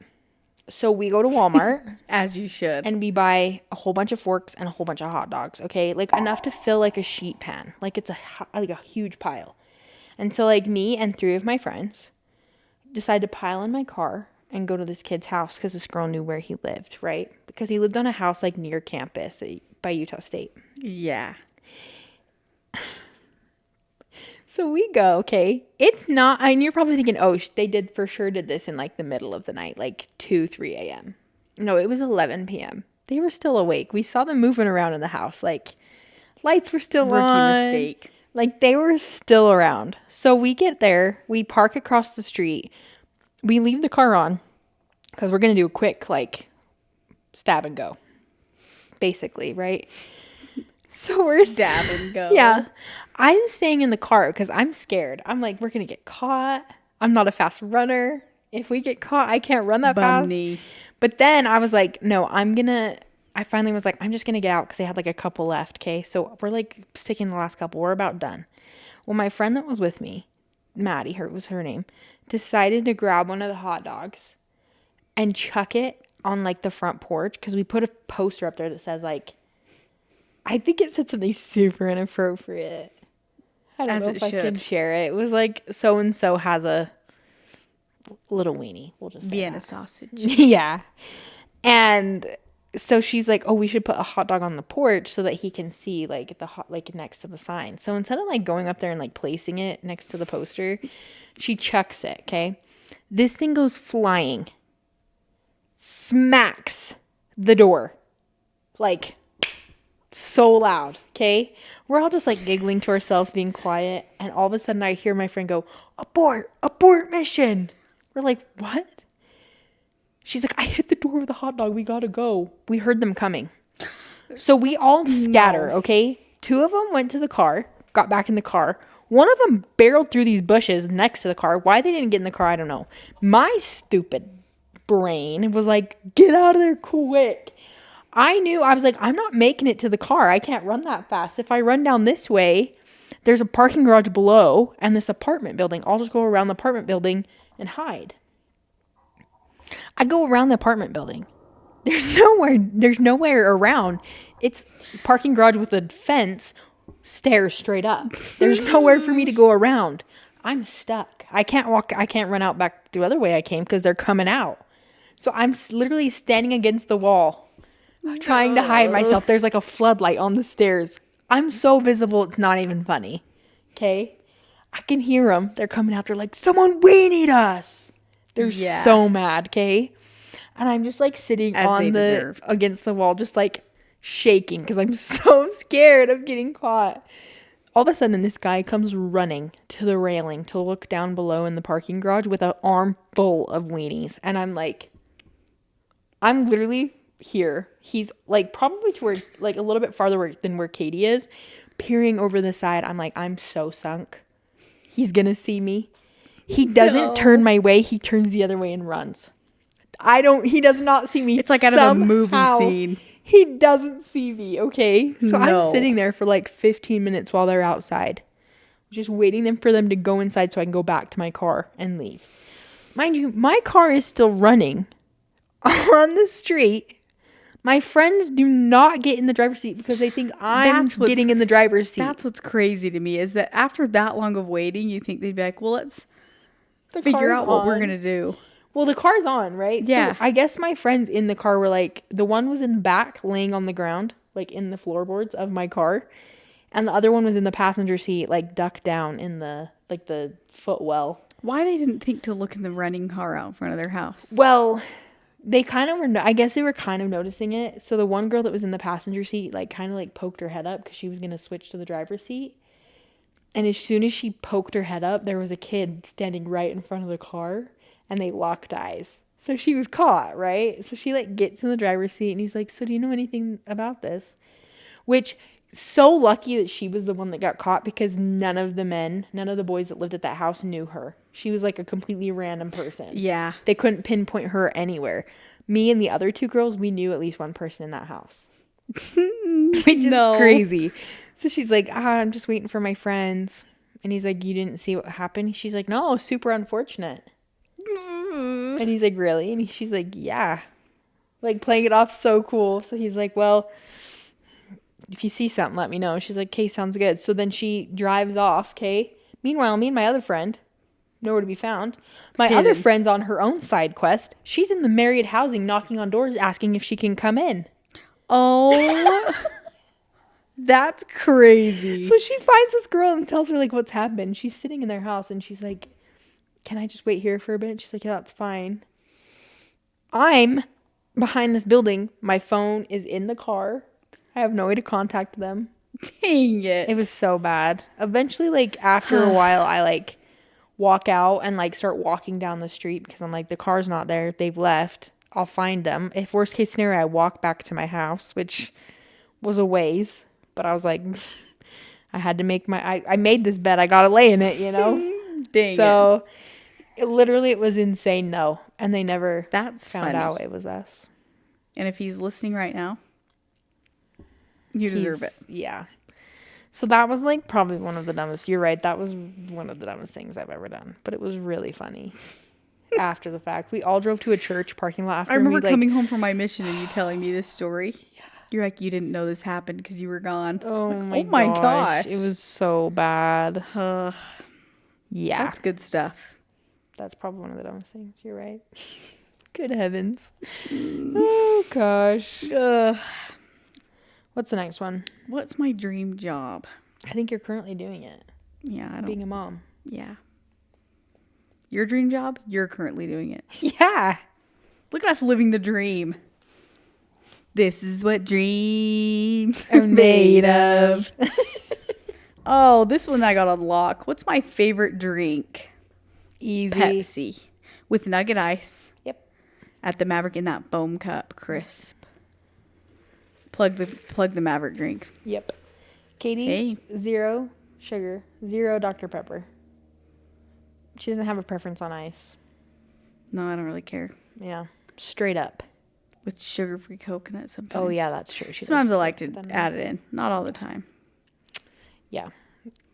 So we go to Walmart. As you should. And we buy a whole bunch of forks and a whole bunch of hot dogs, okay? Like enough to fill like a sheet pan. Like it's like a huge pile. And so like me and 3 of my friends decide to pile in my car and go to this kid's house because this girl knew where he lived, right? Because he lived on a house like near campus by Utah State. Yeah. So we go, okay? It's not, and you're probably thinking, oh, they did this in like the middle of the night, like 2, 3 a.m. No, it was 11 p.m. They were still awake. We saw them moving around in the house. Like lights were still on. Rookie mistake. Like they were still around. So we get there, we park across the street. We leave the car on because we're going to do a quick like stab and go. Basically, right? So we're stab and go. Yeah. I'm staying in the car because I'm scared. I'm like, we're going to get caught. I'm not a fast runner. If we get caught, I can't run that fast. But then I was like, no, I finally was like, I'm just going to get out because they had like a couple left. Okay. So we're like sticking the last couple. We're about done. Well, my friend that was with me, Maddie, was her name, decided to grab one of the hot dogs and chuck it on like the front porch because we put a poster up there that says like, I think it said something super inappropriate. I don't know if I can share it. It was like, so-and-so has a little weenie. We'll just say Vienna that. sausage. Yeah. And so she's like, oh, we should put a hot dog on the porch so that he can see like the hot, like next to the sign. So instead of like going up there and like placing it next to the poster, she chucks it, okay? This thing goes flying. Smacks the door. Like so loud, okay? We're all just like giggling to ourselves, being quiet, and all of a sudden I hear my friend go, abort mission. We're like, what? She's like, I hit the door with a hot dog, we gotta go. We heard them coming. So we all scatter, okay? 2 of them went to the car, got back in the car. One of them barreled through these bushes next to the car. Why they didn't get in the car, I don't know. My stupid brain was like, get out of there quick. I was like, I'm not making it to the car. I can't run that fast. If I run down this way, there's a parking garage below and this apartment building. I'll just go around the apartment building and hide. I go around the apartment building. There's nowhere around. It's parking garage with a fence, stairs straight up. There's nowhere for me to go around. I'm stuck. I can't walk. I can't run out back the other way I came because they're coming out. So I'm literally standing against the wall. Trying to hide myself. There's like a floodlight on the stairs. I'm so visible, it's not even funny. Okay? I can hear them. They're coming out. They're like, someone weenied us. They're so mad, okay? And I'm just like sitting against the wall, just like shaking because I'm so scared of getting caught. All of a sudden, this guy comes running to the railing to look down below in the parking garage with an arm full of weenies. And I'm like, I'm literally here. He's like probably to where, like a little bit farther than where Kaytee is, peering over the side. I'm like, I'm so sunk. He's going to see me. He doesn't turn my way. He turns the other way and runs. He does not see me. It's like out of a movie scene. He doesn't see me, okay? So No. I'm sitting there for like 15 minutes while they're outside. Just waiting for them to go inside so I can go back to my car and leave. Mind you, my car is still running on the street. My friends do not get in the driver's seat because they think I'm getting in the driver's seat. That's what's crazy to me is that after that long of waiting, you think they'd be like, well, let's figure out what we're going to do. Well, the car's on, right? Yeah. So I guess my friends in the car were like, the one was in the back laying on the ground, like in the floorboards of my car. And the other one was in the passenger seat, like ducked down in the footwell. Why they didn't think to look in the running car out in front of their house? Well, they kind of were, I guess they were kind of noticing it. So the one girl that was in the passenger seat, like kind of like poked her head up because she was going to switch to the driver's seat. And as soon as she poked her head up, there was a kid standing right in front of the car and they locked eyes. So she was caught, right? So she like gets in the driver's seat and he's like, so do you know anything about this? Which, so lucky that she was the one that got caught because none of the boys that lived at that house knew her. She was like a completely random person. Yeah. They couldn't pinpoint her anywhere. Me and the other two girls, we knew at least one person in that house. Which is crazy. So she's like, I'm just waiting for my friends. And he's like, you didn't see what happened? She's like, no, super unfortunate. And he's like, really? And she's like, yeah. Like playing it off so cool. So he's like, well, if you see something, let me know. She's like, okay, sounds good. So then she drives off, okay? Meanwhile, me and my other friend, nowhere to be found. My other friend's on her own side quest. She's in the Marriott housing knocking on doors asking if she can come in. Oh, that's crazy. So she finds this girl and tells her like what's happened. She's sitting in their house and she's like, can I just wait here for a bit? She's like, yeah, that's fine. I'm behind this building. My phone is in the car. I have no way to contact them. Dang it. It was so bad. Eventually, like after a while, I like walk out and like start walking down the street because I'm like, the car's not there. They've left. I'll find them. If worst case scenario, I walk back to my house, which was a ways. But I was like, I had to make I made this bed. I got to lay in it, you know? Dang so it was insane though. And they never found funny. Out it was us. And if he's listening right now, you deserve it. Yeah. So that was like probably one of the dumbest. You're right. That was one of the dumbest things I've ever done. But it was really funny. After the fact, we all drove to a church parking lot. After I remember coming home from my mission and you telling me this story. Yeah. You're like, you didn't know this happened because you were gone. Oh, like, my gosh. It was so bad. Yeah. That's good stuff. That's probably one of the dumbest things. You're right. Good heavens. Oh, gosh. What's the next one? What's my dream job? I think you're currently doing it. Yeah. Being a mom. Yeah. Your dream job? You're currently doing it. Yeah. Look at us living the dream. This is what dreams are made of. Oh, this one I got on lock. What's my favorite drink? Easy. Pepsi. With nugget ice. Yep. At the Maverick in that foam cup. Crisp. Plug the Maverick drink. Yep. Katie's 0 sugar, 0 Dr. Pepper. She doesn't have a preference on ice. No, I don't really care. Yeah. Straight up. With sugar-free coconut sometimes. Oh, yeah, that's true. Sometimes I like to add it in. Not all the time. Yeah.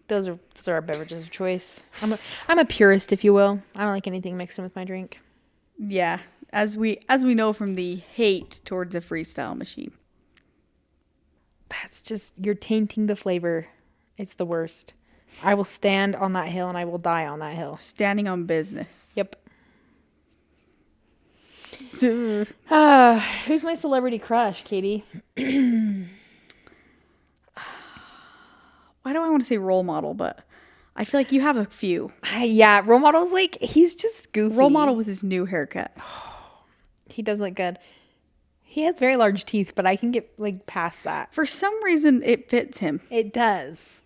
Those are our beverages of choice. I'm a purist, if you will. I don't like anything mixed in with my drink. Yeah. As we know from the hate towards a freestyle machine. That's just, you're tainting the flavor. It's the worst. I will stand on that hill and I will die on that hill. Standing on business. Yep. Who's my celebrity crush, Kaytee? Why do I want to say role model, but I feel like you have a few. Yeah, role model's like, he's just goofy. Role model with his new haircut. He does look good. He has very large teeth, but I can get like past that. For some reason, it fits him. It does.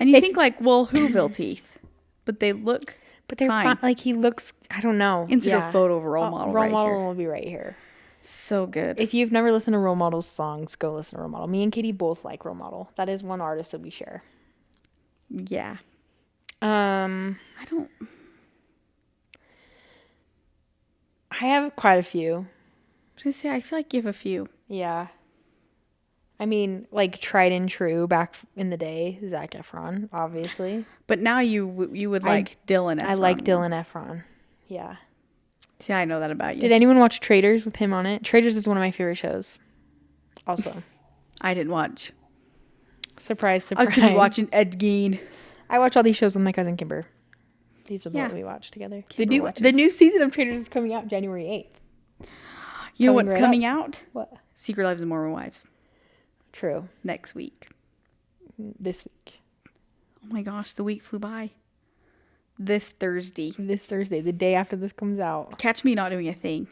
And you think like, well, Whoville teeth, but they look. But they're fine. like he looks. I don't know. Insert a photo of a role model. Role right model here. will be right here. So good. If you've never listened to Role Model's songs, go listen to Role Model. Me and Kaytee both like Role Model. That is one artist that we share. Yeah. I don't. I have quite a few. I was gonna say I feel like you have a few. Yeah. I mean, like tried and true back in the day, Zac Efron, obviously. But now you would like Dylan Efron. I like Dylan Efron. Yeah. See, I know that about you. Did anyone watch Traitors with him on it? Traitors is one of my favorite shows. Also. I didn't watch. Surprise, surprise. I was gonna be watching Ed Gein. I watch all these shows with my cousin Kimber. These are the ones we watch together. Kimber The new season of Traitors is coming out January 8th. You know what's coming out? What? Secret Lives of Mormon Wives. True. Next week. This week. Oh my gosh, the week flew by. This Thursday, the day after this comes out. Catch me not doing a thing.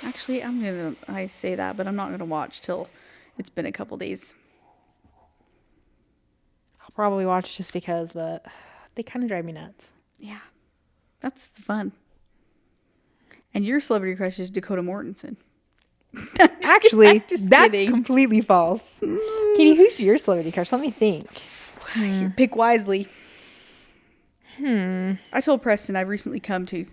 Actually, I say that, but I'm not gonna watch till it's been a couple days. I'll probably watch just because, but they kind of drive me nuts. Yeah. That's fun. And your celebrity crush is Dakota Mortensen. Actually, that's kidding. completely false. Kaytee, who's your celebrity crush? Let me think. Pick wisely. I told Preston I've recently come to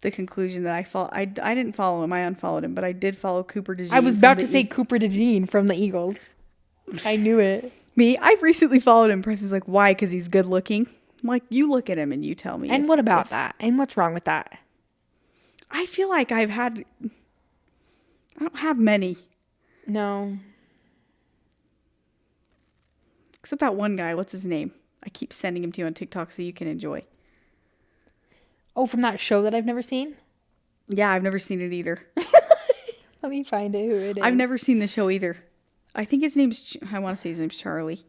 the conclusion that I didn't follow him. I unfollowed him, but I did follow Cooper DeJean. I was about to say Cooper DeJean from the Eagles. I knew it. Me, I've recently followed him. Preston's like, why? Because he's good looking. I'm like, you look at him and you tell me. And what about that? And what's wrong with that? I feel like I don't have many. No. Except that one guy. What's his name? I keep sending him to you on TikTok so you can enjoy. Oh, from that show that I've never seen? Yeah, I've never seen it either. Let me find out who it is. I've never seen the show either. I think his name's, I want to say his name's Charlie.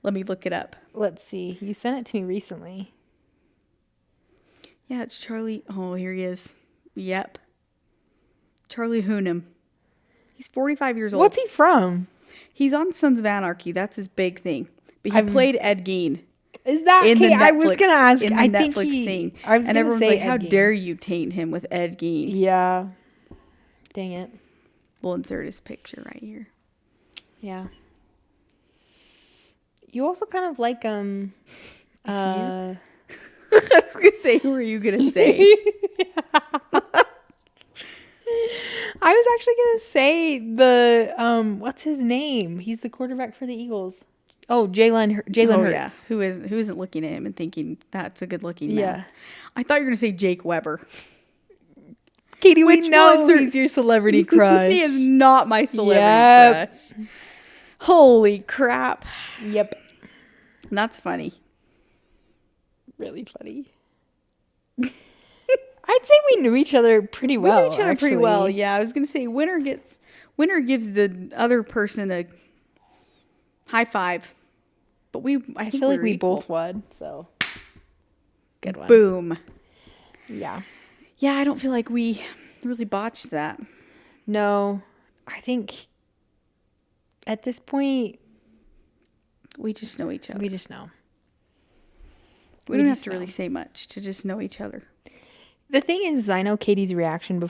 Let me look it up. Let's see. You sent it to me recently. Yeah, it's Charlie. Oh, here he is. Yep. Charlie Hunnam. He's 45 years old. What's he from? He's on Sons of Anarchy. That's his big thing. But he played Ed Gein. Is that okay? I was gonna ask. In the I Netflix think thing. I was and gonna everyone's say like, Ed "How Gein. dare you taint him with Ed Gein?" Yeah. Dang it. We'll insert his picture right here. Yeah. You also kind of like I was gonna say, who are you gonna say? I was actually gonna say the what's his name? He's the quarterback for the Eagles. Oh, Jalen Hurts. Yeah. Who isn't looking at him and thinking that's a good looking man? Yeah. I thought you were gonna say Jake Weber. Kaytee, we know he's your celebrity crush. He is not my celebrity crush. Holy crap. Yep. That's funny. Really funny. I'd say we knew each other pretty well. We knew each other pretty well. Yeah, I was gonna say winner gives the other person a high five, but I feel like we both would. So good one. Boom. Yeah. Yeah, I don't feel like we really botched that. No, I think at this point we just know each other. We just know. We don't have to really say much to just know each other. The thing is, I know Kaytee's reaction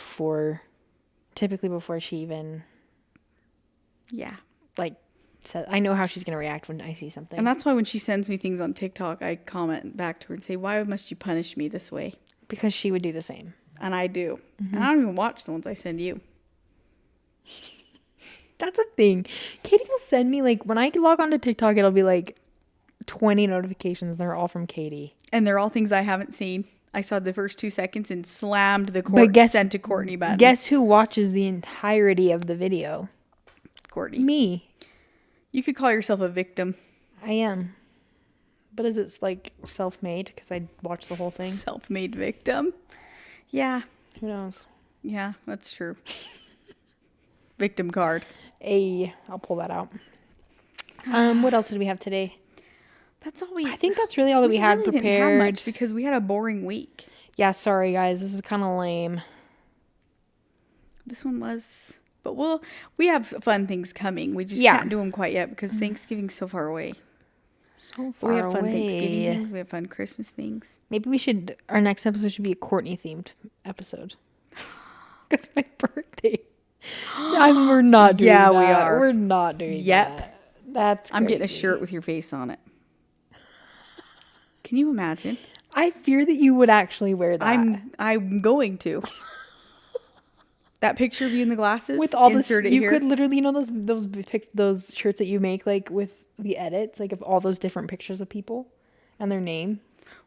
typically before she even, says. I know how she's going to react when I see something. And that's why when she sends me things on TikTok, I comment back to her and say, why must you punish me this way? Because she would do the same. And I do. Mm-hmm. And I don't even watch the ones I send you. That's a thing. Kaytee will send me, when I log on to TikTok, it'll be 20 notifications. And they're all from Kaytee. And they're all things I haven't seen. I saw the first 2 seconds and slammed the send to Courtney button. Guess who watches the entirety of the video? Courtney. Me. You could call yourself a victim. I am. But is it self-made? Because I watched the whole thing. Self-made victim. Yeah. Who knows? Yeah, that's true. Victim card. I'll pull that out. What else did we have today? That's all I think that's really all that we had prepared. Didn't have much because we had a boring week. Yeah, sorry guys. This is kind of lame. This one was... But we have fun things coming. We just can't do them quite yet because Thanksgiving's so far away. So But we far have fun Thanksgiving away. things. We have fun Christmas things. Maybe our next episode should be a Courtney themed episode. Because my birthday. We're not doing Yeah, that. we are. We're not doing Yep. that. That's I'm getting a crazy. shirt with your face on it. Can you imagine? I fear that you would actually wear that. I'm going to. That picture of you in the glasses With all this, insert it you here. could literally, those shirts that you make like with the edits, like of all those different pictures of people and their name.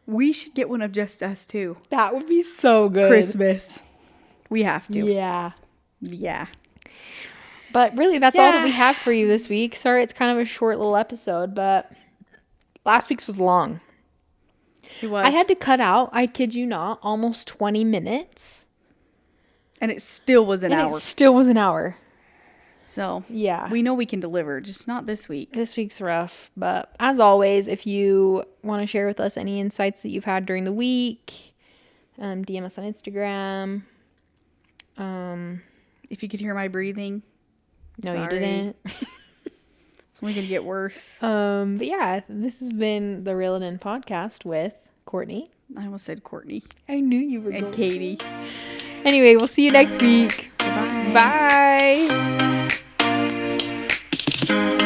We should get one of just us too. That would be so good. Christmas. We have to. Yeah. Yeah. But really, that's all that we have for you this week. Sorry, it's kind of a short little episode, but last week's was long. It was. I had to cut out, I kid you not, almost 20 minutes. And it still was an hour. It still was an hour. So, Yeah. we know we can deliver, just not this week. This week's rough. But as always, if you want to share with us any insights that you've had during the week, DM us on Instagram. If you could hear my breathing. No, you sorry. didn't. It's only going to get worse. But yeah, this has been the Reel It In podcast with Courtney. I almost said Courtney. I knew you were And going Katie. Anyway, we'll see you next week. Bye. Bye.